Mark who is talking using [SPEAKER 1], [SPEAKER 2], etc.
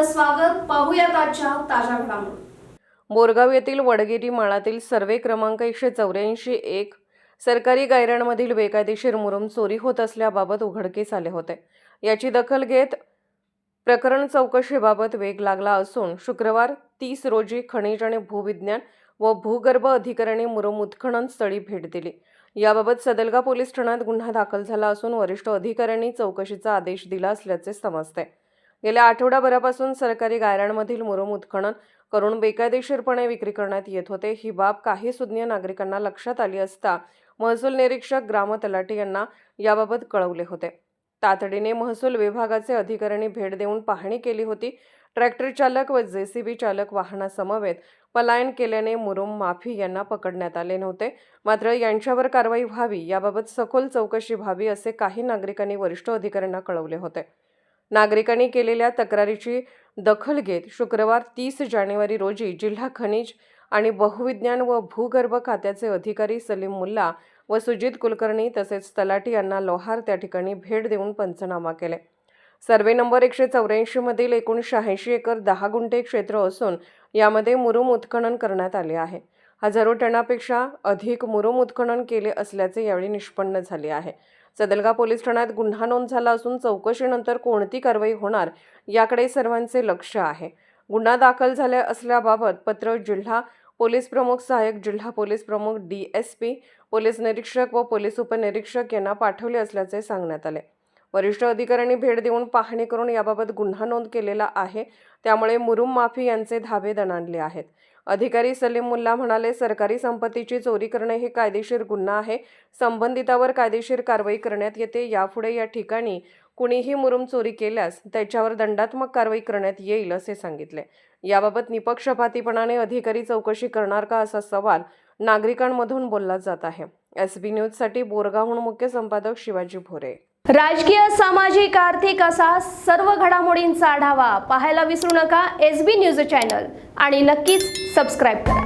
[SPEAKER 1] स्वागत. पाहूयात आजच्या ताज्या घडामोडी.
[SPEAKER 2] बोरगाव येथील वडगिरी माळातील सर्वे क्रमांक 184-1 सरकारी गायरानमधील बेकायदेशीर मुरुम चोरी होत असल्याबाबत उघडकीस आले होते. याची दखल घेत प्रकरण चौकशीबाबत वेग लागला असून शुक्रवार 30 रोजी खनिज आणि भूविज्ञान व भूगर्भ अधिकाऱ्यांनी मुरुम उत्खनन स्थळी भेट दिली. याबाबत सदलगा पोलीस ठाण्यात गुन्हा दाखल झाला असून वरिष्ठ अधिकाऱ्यांनी चौकशीचा आदेश दिला असल्याचे समजते. गेल्या आठवडाभरापासून सरकारी गायरानमधील मुरुम उत्खनन करून बेकायदेशीरपणे विक्री करण्यात येत होते. ही बाब काही सुज्ञ नागरिकांना लक्षात आली असता महसूल निरीक्षक ग्राम तलाठी यांना याबाबत कळवले होते. तातडीने महसूल विभागाचे अधिकाऱ्यांनी भेट देऊन पाहणी केली होती. ट्रॅक्टर चालक व जेसीबी चालक वाहनासमवेत पलायन केल्याने मुरुम माफी यांना पकडण्यात आले नव्हते. मात्र यांच्यावर कारवाई व्हावी याबाबत सखोल चौकशी व्हावी असे काही नागरिकांनी वरिष्ठ अधिकाऱ्यांना कळवले होते. नागरिकांनी केलेल्या तक्रारीची दखल घेत शुक्रवार 30 जानेवारी रोजी जिल्हा खनिज आणि बहुविज्ञान व भूगर्भ खात्याचे अधिकारी सलीम मुल्ला व सुजित कुलकर्णी तसेच तलाठी यांना लोहार त्या ठिकाणी भेट देऊन पंचनामा केले. सर्वे नंबर 184 मधील एकूण 86 एकर 10 गुंठे क्षेत्र असून यामध्ये मुरुम उत्खनन करण्यात आले आहे. हजारो टनापेक्षा अधिक मुरुम उत्खनन केले असल्याचे यावेळी निष्पन्न झाले आहे. सदलगा पोलीस ठाण्यात गुन्हा नोंद झाला असून चौकशीनंतर कोणती कारवाई होणार याकडे सर्वांचे लक्ष आहे. गुन्हा दाखल झाले असल्याबाबत पत्र जिल्हा पोलीस प्रमुख, सहाय्यक जिल्हा पोलीस प्रमुख, DSP, पोलीस निरीक्षक व पोलीस उपनिरीक्षक यांना पाठवले असल्याचे सांगण्यात आले. वरिष्ठ अधिकाऱ्यांनी भेट देऊन पाहणी करून याबाबत गुन्हा नोंद केलेला आहे. त्यामुळे मुरुम माफी यांचे धाबे दणाणले आहेत. अधिकारी सलीम मुल्ला म्हणाले, सरकारी संपत्तीची चोरी करणे हे कायदेशीर गुन्हा आहे. संबंधितावर कायदेशीर कारवाई करण्यात येते. यापुढे या ठिकाणी कुणीही मुरुम चोरी केल्यास त्याच्यावर दंडात्मक कारवाई करण्यात येईल असे सांगितले. याबाबत निपक्षपातीपणाने अधिकारी चौकशी करणार का असा सवाल नागरिकांमधून बोलला जात आहे. SB न्यूजसाठी बोरगावहून मुख्य संपादक शिवाजी भोरे.
[SPEAKER 1] राजकीय, सामाजिक, आर्थिक असा सर्व घडामोडींचा आढावा पाहायला विसरू नका SB न्यूज चॅनल आणि नक्कीच सबस्क्राईब करा.